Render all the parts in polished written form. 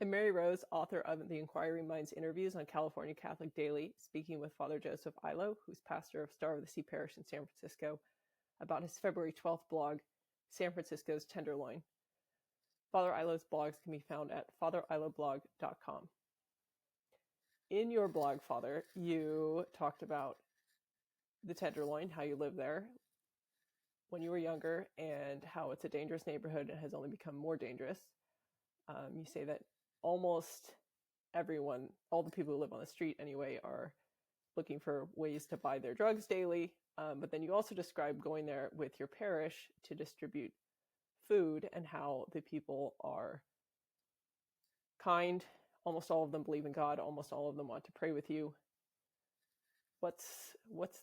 I'm Mary Rose, author of The Inquiry Minds Interviews on California Catholic Daily, speaking with Father Joseph Illo, who's pastor of Star of the Sea Parish in San Francisco, about his February 12th blog, San Francisco's Tenderloin. Father Illo's blogs can be found at fatherilloblog.com. In your blog, Father, you talked about the Tenderloin, how you live there when you were younger, and how it's a dangerous neighborhood and has only become more dangerous. You say that almost everyone, all the people who live on the street anyway, are looking for ways to buy their drugs daily. But then you also describe going there with your parish to distribute food and how the people are kind. Almost all of them believe in God. Almost all of them want to pray with you. What's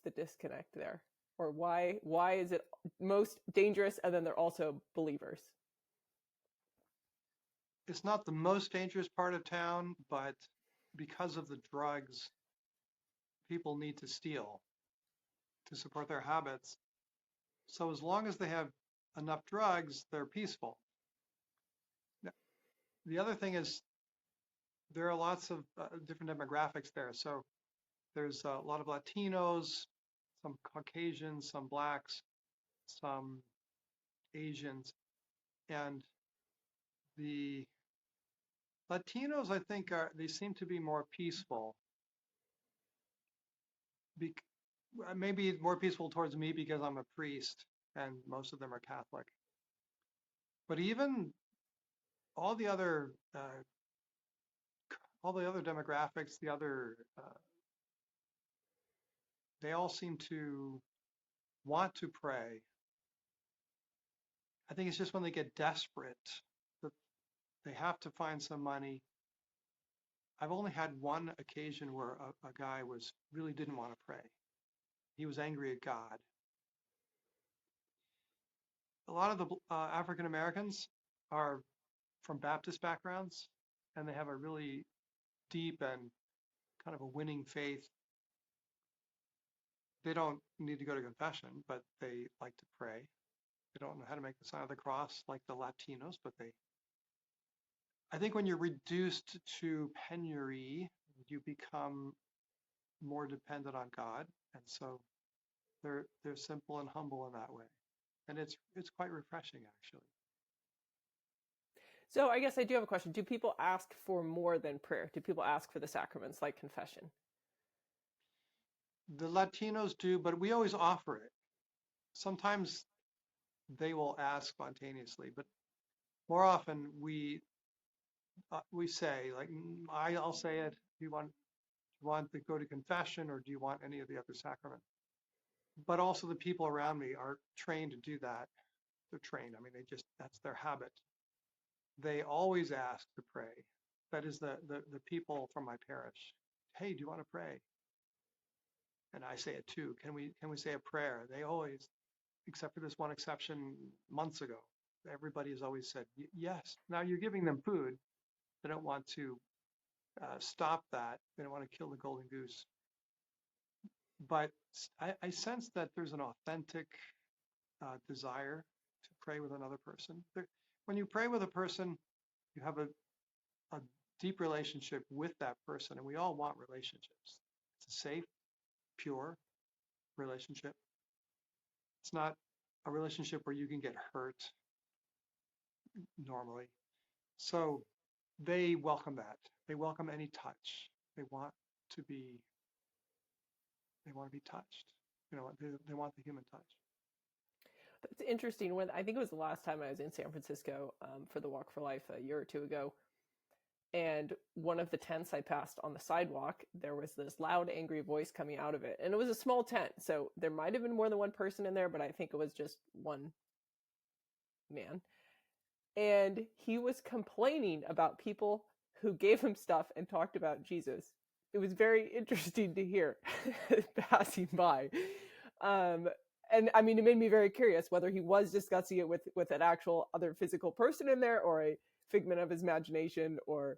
the disconnect there? Or why is it most dangerous and then they're also believers? It's not the most dangerous part of town, but because of the drugs, people need to steal to support their habits. So as long as they have enough drugs, they're peaceful. The other thing is there are lots of different demographics there. So there's a lot of Latinos, some Caucasians, some Blacks, some Asians, and the Latinos, I think, they seem to be more peaceful. Maybe more peaceful towards me because I'm a priest and most of them are Catholic. But even all the other demographics, they all seem to want to pray. I think it's just when they get desperate that they have to find some money. I've only had one occasion where a guy really didn't want to pray. He was angry at God. A lot of the African Americans are from Baptist backgrounds, and they have a really deep and kind of a winning faith. They don't need to go to confession, but they like to pray. They don't know how to make the sign of the cross like the Latinos, but I think when you're reduced to penury, you become more dependent on God, and so they're simple and humble in that way, and it's quite refreshing actually. So I guess I do have a question. Do people ask for more than prayer? Do people ask for the sacraments like confession? The Latinos do, but we always offer it. Sometimes they will ask spontaneously, but more often we say, like, I'll say it. Do you want to go to confession, or do you want any of the other sacraments? But also the people around me are trained to do that. They're trained. I mean, that's their habit. They always ask to pray. That is the people from my parish. Hey, do you want to pray? And I say it too. Can we say a prayer? They always, except for this one exception months ago, everybody has always said yes. Now you're giving them food. They don't want to stop that. They don't want to kill the golden goose. But I sense that there's an authentic desire to pray with another person. When you pray with a person, you have a deep relationship with that person, and we all want relationships. It's a safe, pure relationship. It's not a relationship where you can get hurt normally. So they welcome that. They welcome any touch. They want to be touched. They want the human touch. It's interesting. When I think it was the last time I was in San Francisco for the Walk for Life a year or two ago, and one of the tents I passed on the sidewalk, there was this loud, angry voice coming out of it. And it was a small tent, so there might have been more than one person in there, but I think it was just one man. And he was complaining about people who gave him stuff and talked about Jesus. It was very interesting to hear passing by. And I mean, it made me very curious whether he was discussing it with an actual other physical person in there, or a figment of his imagination, or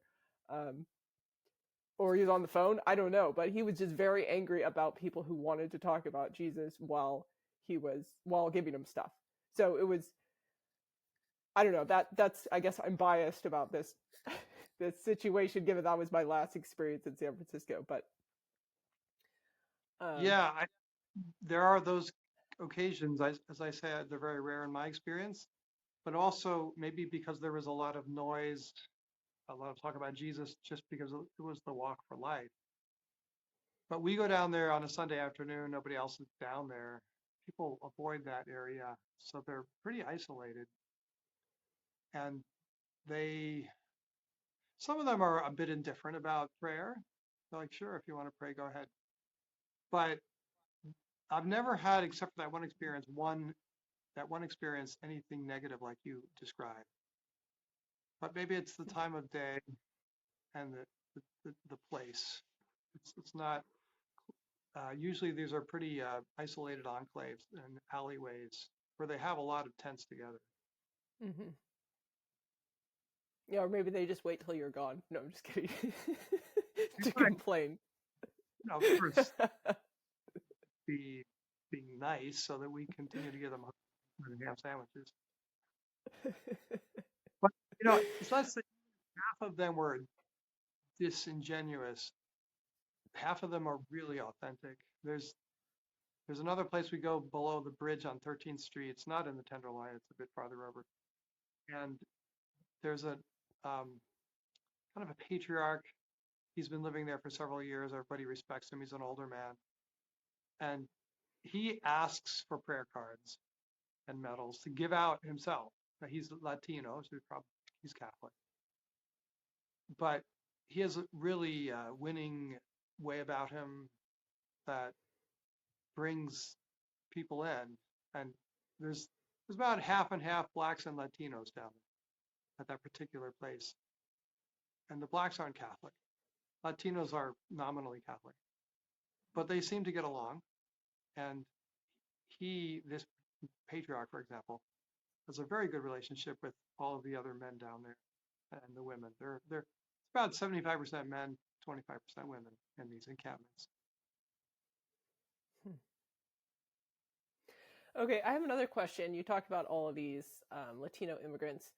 he was on the phone. I don't know, but he was just very angry about people who wanted to talk about Jesus while giving him stuff. So it was, I don't know, that's, I guess I'm biased about this the situation, given that was my last experience in San Francisco. But Yeah, there are those occasions, as I say, they're very rare in my experience, but also maybe because there was a lot of noise, a lot of talk about Jesus, just because it was the walk for life. But we go down there on a Sunday afternoon, nobody else is down there. People avoid that area, so they're pretty isolated. And they, some of them are a bit indifferent about prayer. They're like, sure, if you want to pray, go ahead. But I've never had, except for that one experience, anything negative like you described. But maybe it's the time of day and the place. It's not. Usually these are pretty isolated enclaves and alleyways where they have a lot of tents together. mm-hmm. Yeah, or maybe they just wait till you're gone. No, I'm just kidding. To Right. complain. Of course, being nice so that we continue to give them ham sandwiches. But it's not that half of them were disingenuous. Half of them are really authentic. There's another place we go below the bridge on 13th Street. It's not in the Tenderloin. It's a bit farther over. And there's a kind of a patriarch. He's been living there for several years. Everybody respects him. He's an older man. And he asks for prayer cards and medals to give out himself. Now, he's Latino, so he's Catholic. But he has a really winning way about him that brings people in. And there's about half and half blacks and Latinos down there at that particular place. And the blacks aren't Catholic. Latinos are nominally Catholic. But they seem to get along. And this patriarch, for example, has a very good relationship with all of the other men down there and the women. It's about 75% men, 25% women in these encampments. Okay, I have another question. You talked about all of these Latino immigrants,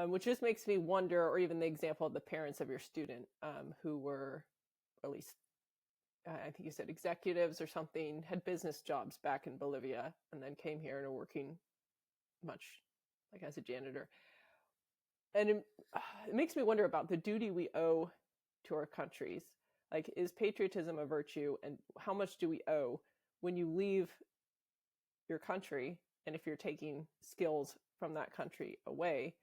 which just makes me wonder, or even the example of the parents of your student who were, at least, I think you said executives or something, had business jobs back in Bolivia and then came here and are working much like as a janitor. And it makes me wonder about the duty we owe to our countries. Like, is patriotism a virtue, and how much do we owe when you leave your country, and if you're taking skills from that country away?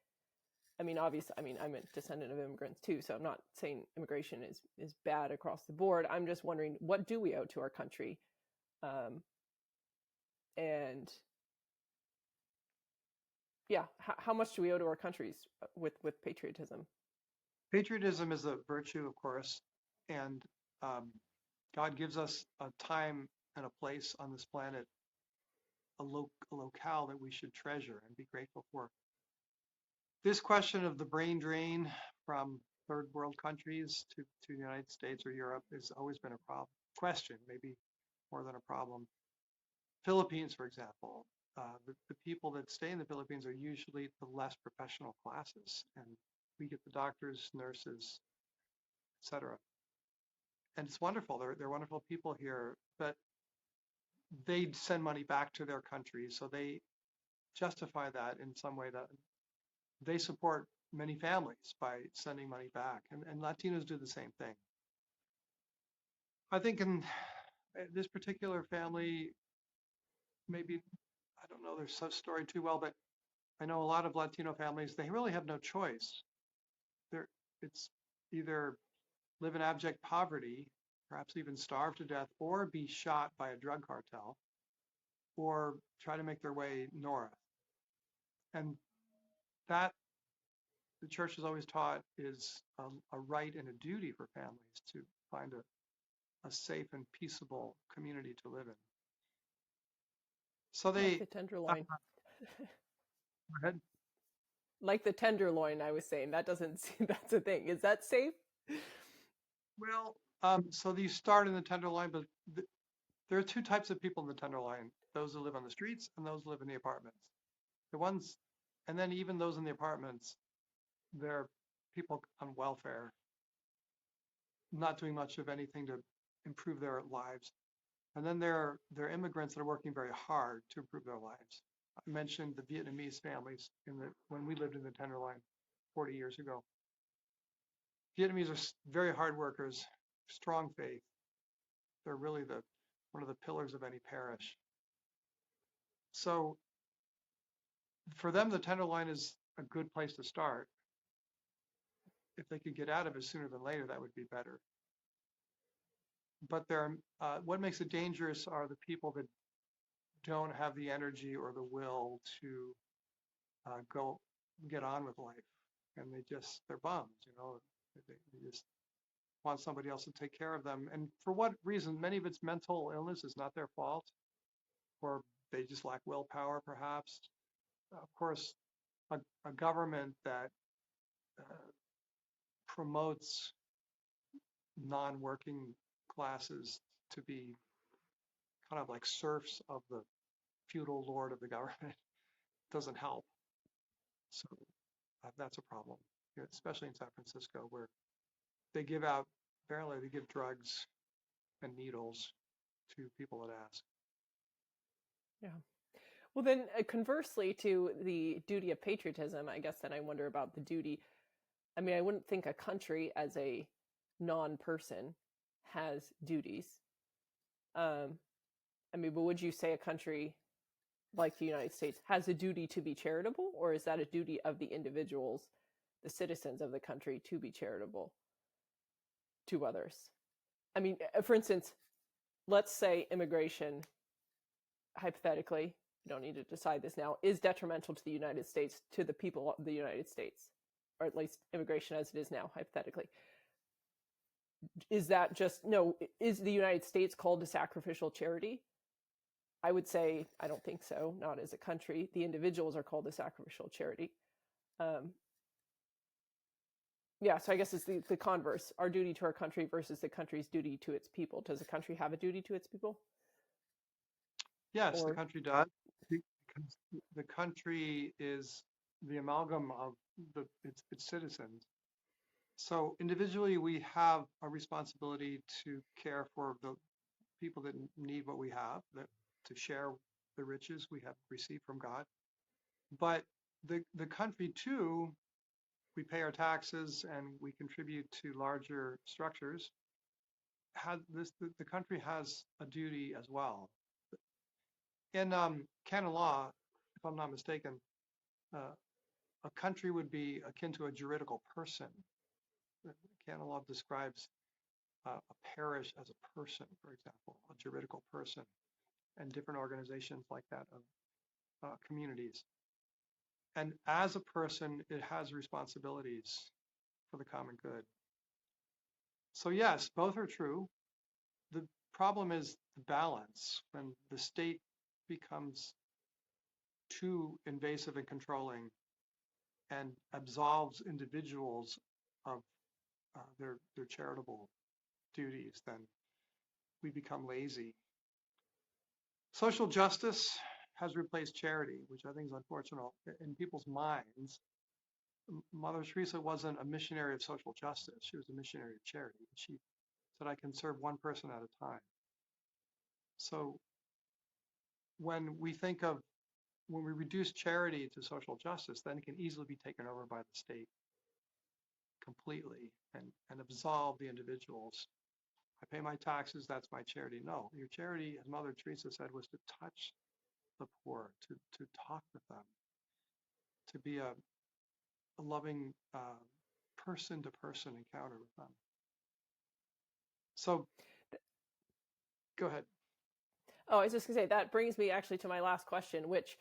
I mean, obviously, I'm a descendant of immigrants too, so I'm not saying immigration is bad across the board. I'm just wondering, what do we owe to our country? And yeah, how much do we owe to our countries with patriotism? Patriotism is a virtue, of course, and God gives us a time and a place on this planet, a locale that we should treasure and be grateful for. This question of the brain drain from third world countries to the United States or Europe has always been a question, maybe more than a problem. Philippines, for example, the people that stay in the Philippines are usually the less professional classes, and we get the doctors, nurses, etc. And it's wonderful. They're wonderful people here, but they send money back to their countries, so they justify that in some way, that they support many families by sending money back, and Latinos do the same thing. I think in this particular family, maybe, I don't know their story too well, but I know a lot of Latino families, they really have no choice. It's either live in abject poverty, perhaps even starve to death, or be shot by a drug cartel, or try to make their way north. And that, the church has always taught, is a right and a duty for families to find a safe and peaceable community to live in. So like the Tenderloin. Go ahead. Like the Tenderloin, I was saying, that doesn't seem, that's a thing. Is that safe? Well, so you start in the Tenderloin, but there are two types of people in the Tenderloin: those who live on the streets and those who live in the apartments. And then even those in the apartments, they're people on welfare, not doing much of anything to improve their lives. And then there are immigrants that are working very hard to improve their lives. I mentioned the Vietnamese families when we lived in the Tenderloin 40 years ago. Vietnamese are very hard workers, strong faith. They're really one of the pillars of any parish. So for them, the Tenderloin is a good place to start. If they could get out of it sooner than later, that would be better. But what makes it dangerous are the people that don't have the energy or the will to go get on with life, and they're bums, they just want somebody else to take care of them. And for what reason? Many of it's mental illness is not their fault, or they just lack willpower, perhaps. Of course, a government that promotes non-working classes to be kind of like serfs of the feudal lord of the government doesn't help. So that's a problem, especially in San Francisco, where apparently they give drugs and needles to people that ask. Yeah. Well, then conversely to the duty of patriotism, I guess then I wonder about the duty. I mean, I wouldn't think a country as a non-person has duties. I mean, but would you say a country like the United States has a duty to be charitable, or is that a duty of the individuals, the citizens of the country, to be charitable to others? I mean, for instance, let's say immigration, hypothetically, you don't need to decide this now, is detrimental to the United States, to the people of the United States, or at least immigration as it is now, hypothetically. Is that just, no, is the United States called to sacrificial charity? I would say, I don't think so, not as a country. The individuals are called to sacrificial charity. Yeah, so I guess it's the converse, our duty to our country versus the country's duty to its people. Does a country have a duty to its people? Yes, the country does. Because the country is the amalgam of its citizens. So individually, we have a responsibility to care for the people that need what we have, to share the riches we have received from God. But the country too, we pay our taxes and we contribute to larger structures. The country has a duty as well. In canon law, if I'm not mistaken, a country would be akin to a juridical person. Canon law describes a parish as a person, for example, a juridical person, and different organizations like that of communities. And as a person, it has responsibilities for the common good. So yes, both are true. The problem is the balance. When the state becomes too invasive and controlling and absolves individuals of their charitable duties, then we become lazy. Social justice has replaced charity, which I think is unfortunate in people's minds. Mother Teresa wasn't a missionary of social justice. She was a missionary of charity. She said, I can serve one person at a time. So when we reduce charity to social justice, then it can easily be taken over by the state completely and absolve the individuals. I pay my taxes, that's my charity. No, your charity, as Mother Teresa said, was to touch the poor, to talk with them, to be a loving person-to-person encounter with them. So, go ahead. Oh, I was just going to say, that brings me actually to my last question, which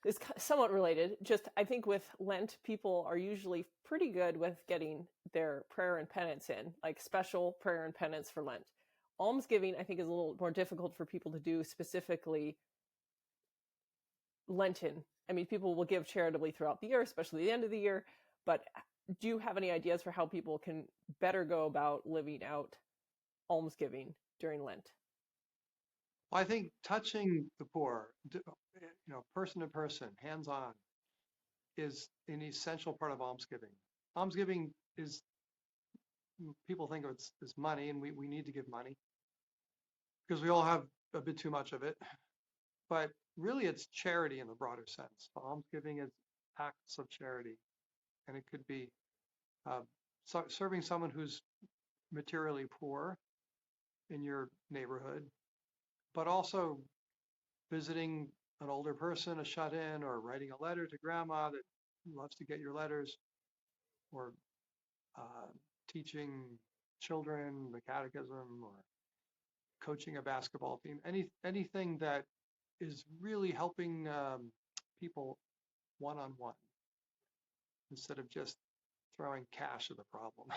is somewhat related. Just, I think with Lent, people are usually pretty good with getting their prayer and penance in, like special prayer and penance for Lent. Almsgiving, I think, is a little more difficult for people to do, specifically Lenten. I mean, people will give charitably throughout the year, especially the end of the year, but do you have any ideas for how people can better go about living out almsgiving during Lent? Well, I think touching the poor, person to person, hands-on, is an essential part of almsgiving. almsgiving is, people think of it as money, and we need to give money because we all have a bit too much of it. But really, it's charity in the broader sense. Almsgiving is acts of charity, and it could be uh, serving someone who's materially poor in your neighborhood, but also visiting an older person, a shut-in, or writing a letter to grandma that loves to get your letters, or uh, teaching children the catechism, or coaching a basketball team. Anything that is really helping people one-on-one instead of just throwing cash at the problem.